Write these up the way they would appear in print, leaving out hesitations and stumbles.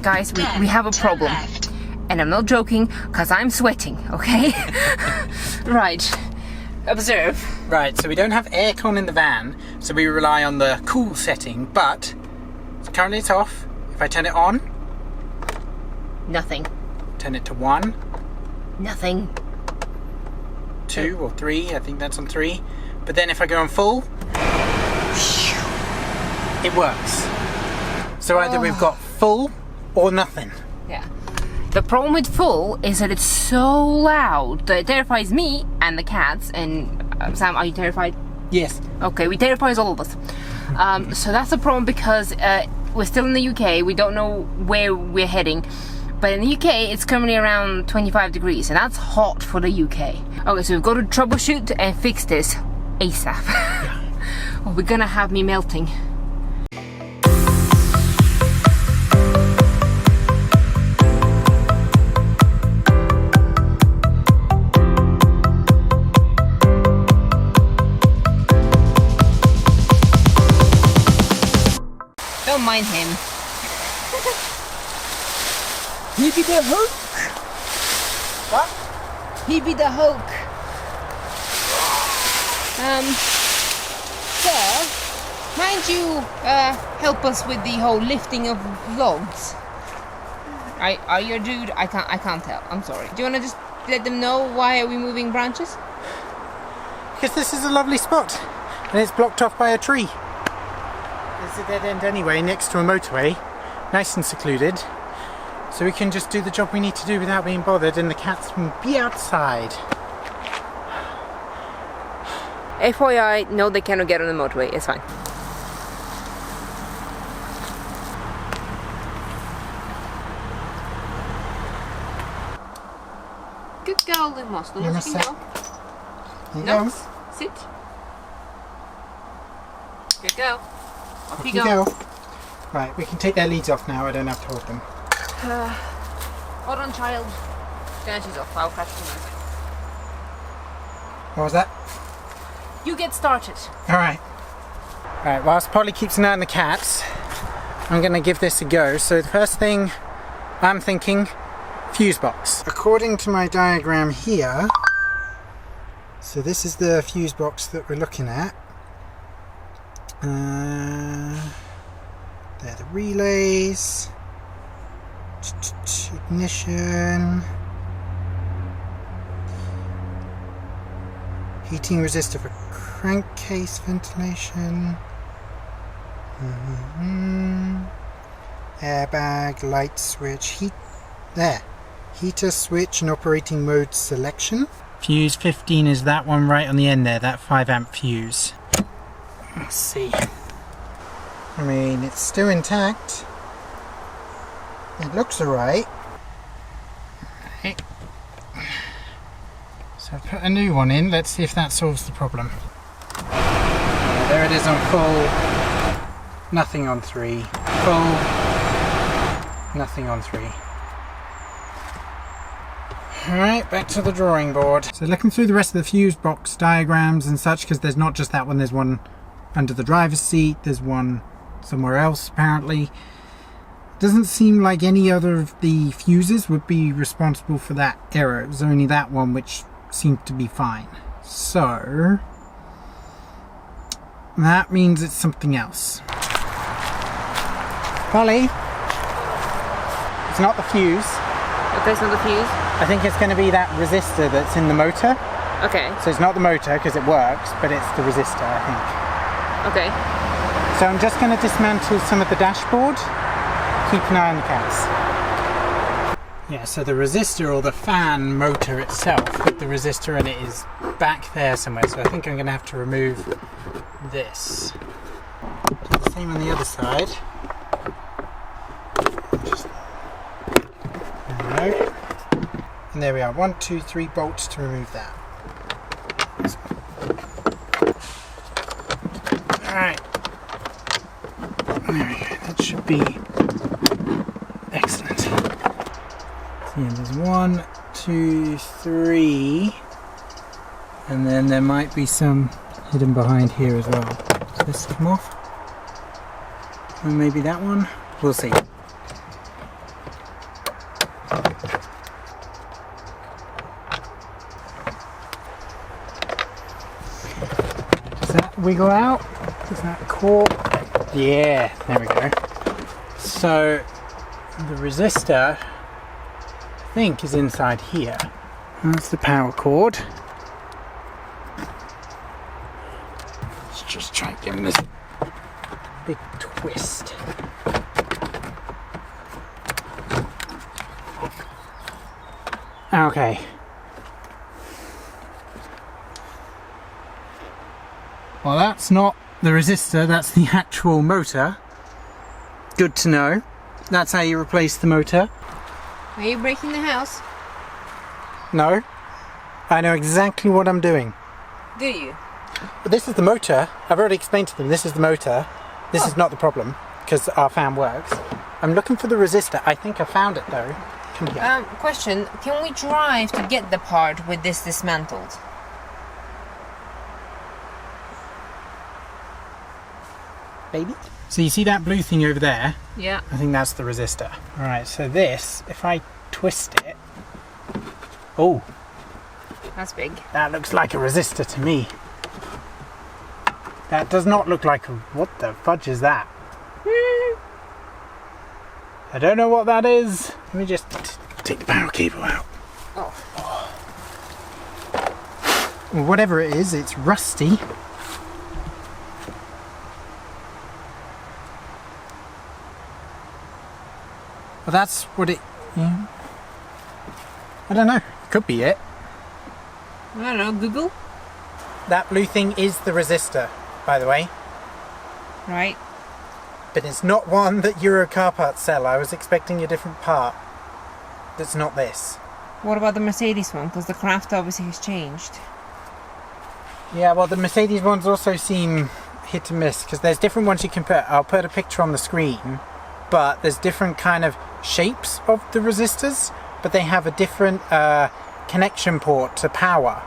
Guys, we have a problem. And I'm not joking, because I'm sweating, okay? Right. Observe. Right, so we don't have aircon in the van, so we rely on the cool setting, but currently it's off. If I turn it on, Nothing. turn it to 1, Nothing. 2 or 3, I think that's on 3. But then if I go on full, it works. So either we've got full or nothing. Yeah. The problem with full is that it's so loud that it terrifies me and the cats. And Sam, are you terrified? Yes. Okay, we terrifies all of us. So that's the problem because we're still in the UK. We don't know where we're heading. But in the UK, it's currently around 25 degrees, and that's hot for the UK. Okay, so we've got to troubleshoot and fix this ASAP. Or we're gonna have me melting. Don't mind him. He be the Hulk. What? He be the Hulk. Sir, mind you help us with the whole lifting of logs? Are you a dude? I can't tell. I'm sorry. Do you wanna just let them know why are we moving branches? Because this is a lovely spot, and it's blocked off by a tree. It's a dead end anyway, next to a motorway, nice and secluded. So we can just do the job we need to do without being bothered, and the cats can be outside. FYI, no, they cannot get on the motorway. It's fine. Good girl, Lumos. You must sit. No, sit. Good girl. Off you go. Right, we can take their leads off now. I don't have to hold them. Hold on, child. Then she's off. I'll catch them. What was that? You get started. Alright. Alright, whilst Polly keeps an eye on the cats, I'm going to give this a go. So the first thing I'm thinking, fuse box. According to my diagram here, so this is the fuse box that we're looking at. They're the relays. Ignition. Heating resistor for crankcase ventilation. Airbag, light switch, heater switch and operating mode selection. Fuse 15 is that one right on the end there, that 5 amp fuse. Let's see. I mean, it's still intact. It looks alright. Right. So I've put a new one in. Let's see if that solves the problem. There it is on full. Nothing on 3. Full. Nothing on 3. Alright, back to the drawing board. So looking through the rest of the fuse box diagrams and such, because there's not just that one, there's one under the driver's seat, there's one somewhere else apparently. Doesn't seem like any other of the fuses would be responsible for that error. It was only that one which seemed to be fine. So that means it's something else. Polly, it's not the fuse. Okay, it's not the fuse? I think it's going to be that resistor that's in the motor. Okay. So it's not the motor because it works, but it's the resistor, I think. Okay. So I'm just going to dismantle some of the dashboard. Keep an eye on the cats. Yeah, so the resistor or the fan motor itself with the resistor in it is back there somewhere. So I think I'm going to have to remove this. Do the same on the other side. And there we are. 1, 2, 3 bolts to remove that. Alright. There we go. That should be excellent. So yeah, there's 1, 2, 3. And then there might be some hidden behind here as well. Does this come off? Or maybe that one? We'll see. wiggle out. Is that core? Yeah, there we go. So the resistor, I think, is inside here. That's the power cord. Let's just try giving this a big twist. Okay. Well, that's not the resistor, that's the actual motor. Good to know. That's how you replace the motor. Are you breaking the house? No. I know exactly what I'm doing. Do you? But this is the motor. I've already explained to them this is the motor. This is not the problem, because our fan works. I'm looking for the resistor. I think I found it though. Come here. Question, can we drive to get the part with this dismantled? Baby? So you see that blue thing over there? Yeah. I think that's the resistor. Alright, so this, if I twist it... Oh! That's big. That looks like a resistor to me. That does not look like a... What the fudge is that? I don't know what that is. Let me just take the power cable out. Oh. Well, whatever it is, it's rusty. Well, that's what it... Yeah. I don't know. Could be it. I don't know, Google? That blue thing is the resistor, by the way. Right. But it's not one that Euro car parts sell. I was expecting a different part. That's not this. What about the Mercedes one? Because the craft obviously has changed. Yeah, well, the Mercedes ones also seem hit and miss, because there's different ones you can put. I'll put a picture on the screen, but there's different kind of shapes of the resistors, but they have a different connection port to power.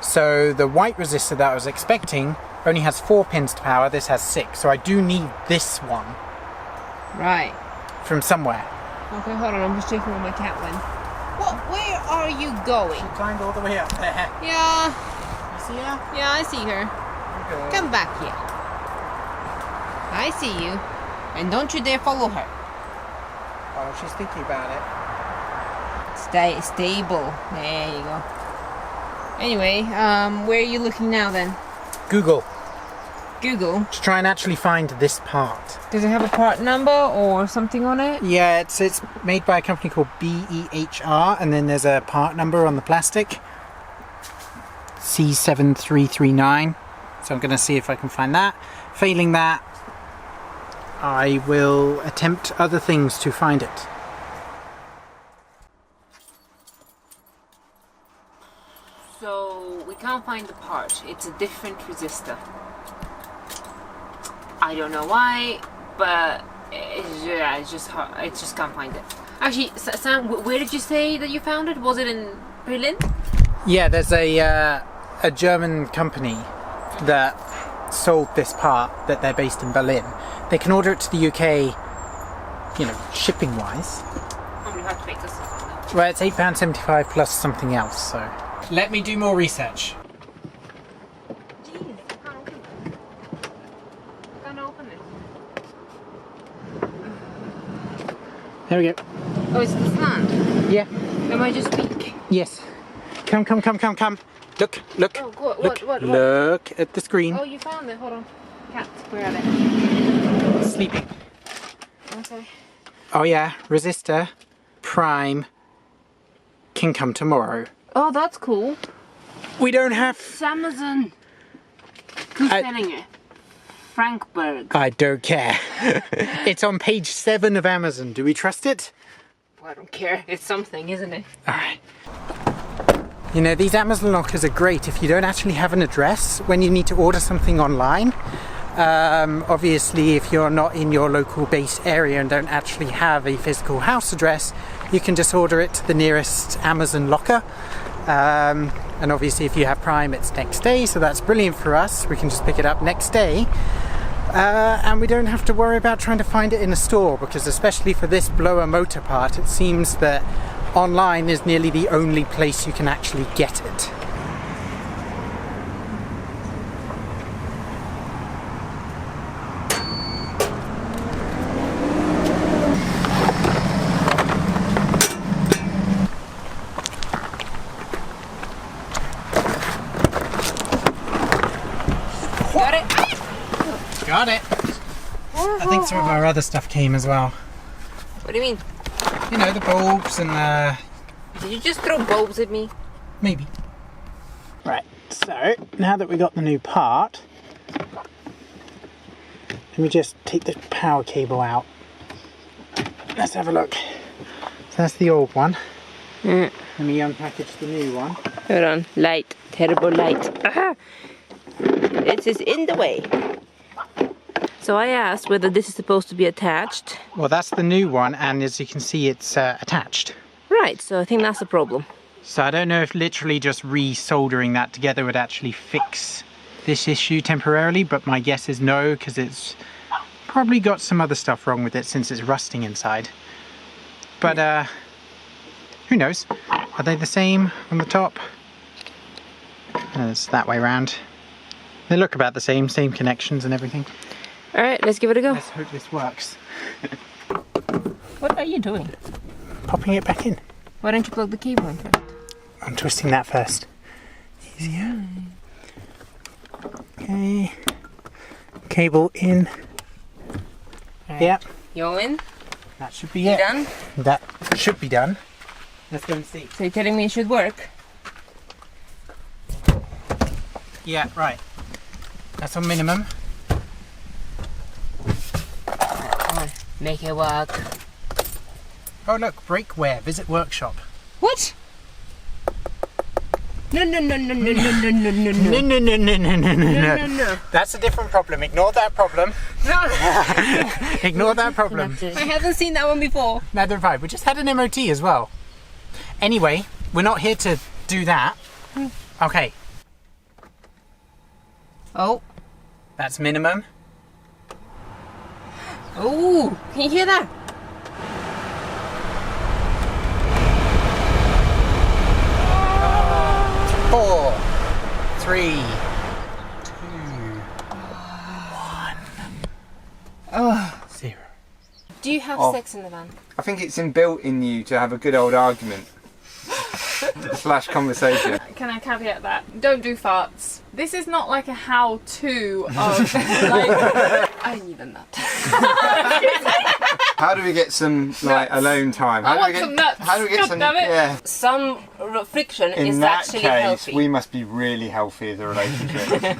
So the white resistor that I was expecting only has 4 pins to power. This has 6, so I do need this one. Right. From somewhere. Okay, hold on, I'm just checking where my cat went. What? Where are you going? She climbed all the way up there. Yeah. You see her? Yeah, I see her. Okay. Come back here. I see you. And don't you dare follow her. Oh, she's thinking about it. Stay stable. There you go. Anyway, where are you looking now then? Google. Google? To try and actually find this part. Does it have a part number or something on it? Yeah, it's made by a company called BEHR, and then there's a part number on the plastic. C7339. So I'm going to see if I can find that. Failing that, I will attempt other things to find it. So we can't find the part. It's a different resistor. I don't know why, but it's just hard. I just can't find it. Actually, Sam, where did you say that you found it? Was it in Berlin? Yeah, there's a German company that sold this part, that they're based in Berlin. They can order it to the UK, you know, shipping wise. How many have to make this? Well, it's £8.75 plus something else, so. Let me do more research. Jeez, I can't open it. I can't open it. There we go. Oh, it's the stand. Yeah. Am I just weak? Yes. Come. Look. Oh, what? Look at the screen. Oh, you found it. Hold on. Cat, where are they? Sleeping. Okay. Oh yeah, resistor, prime, can come tomorrow. Oh, that's cool. We don't have... It's Amazon. Who's selling it? Frankberg. I don't care. It's on page 7 of Amazon. Do we trust it? Well, I don't care. It's something, isn't it? Alright. You know, these Amazon lockers are great if you don't actually have an address when you need to order something online. Obviously, if you're not in your local base area and don't actually have a physical house address, you can just order it to the nearest Amazon locker. And obviously if you have Prime, it's next day, so that's brilliant for us. We can just pick it up next day. And we don't have to worry about trying to find it in a store, because especially for this blower motor part, it seems that online is nearly the only place you can actually get it. other stuff came as well. What do you mean? You know, the bulbs and the... Did you just throw bulbs at me? Maybe. Right, so now that we got the new part, let me just take the power cable out. Let's have a look. So that's the old one. Let me unpackage the new one. Hold on, light, terrible light. Ah! It is in the way. So I asked whether this is supposed to be attached. Well, that's the new one, and as you can see, it's attached. Right, so I think that's the problem. So I don't know if literally just re-soldering that together would actually fix this issue temporarily, but my guess is no, because it's probably got some other stuff wrong with it since it's rusting inside. But who knows? Are they the same on the top? It's that way around. They look about the same connections and everything. Alright, let's give it a go. Let's hope this works. What are you doing? Popping it back in. Why don't you plug the cable in first? I'm twisting that first. Easier. Okay. Cable in. Right. Yep. You're in? That should be You it. done? That should be done. Let's go and see. So you're telling me it should work? Yeah, right. That's on minimum. Come on, make it work. Oh look, breakware, visit workshop. What? No. No. That's a different problem. Ignore that problem. No. Ignore that problem. I haven't seen that one before. Neither have I. We just had an MOT as well. Anyway, we're not here to do that. Okay. Oh. That's minimum. Oh, can you hear that? Four, three, two, one, zero. Do you have sex in the van? I think it's inbuilt in you to have a good old argument. / conversation. Can I caveat that? Don't do farts. This is not like a how-to of like I need a nut. How do we get some like alone time? How I do want we get some nuts. How do we get God some? damn it. Yeah. Some friction In is that actually case, healthy. we must be really healthy as a relationship.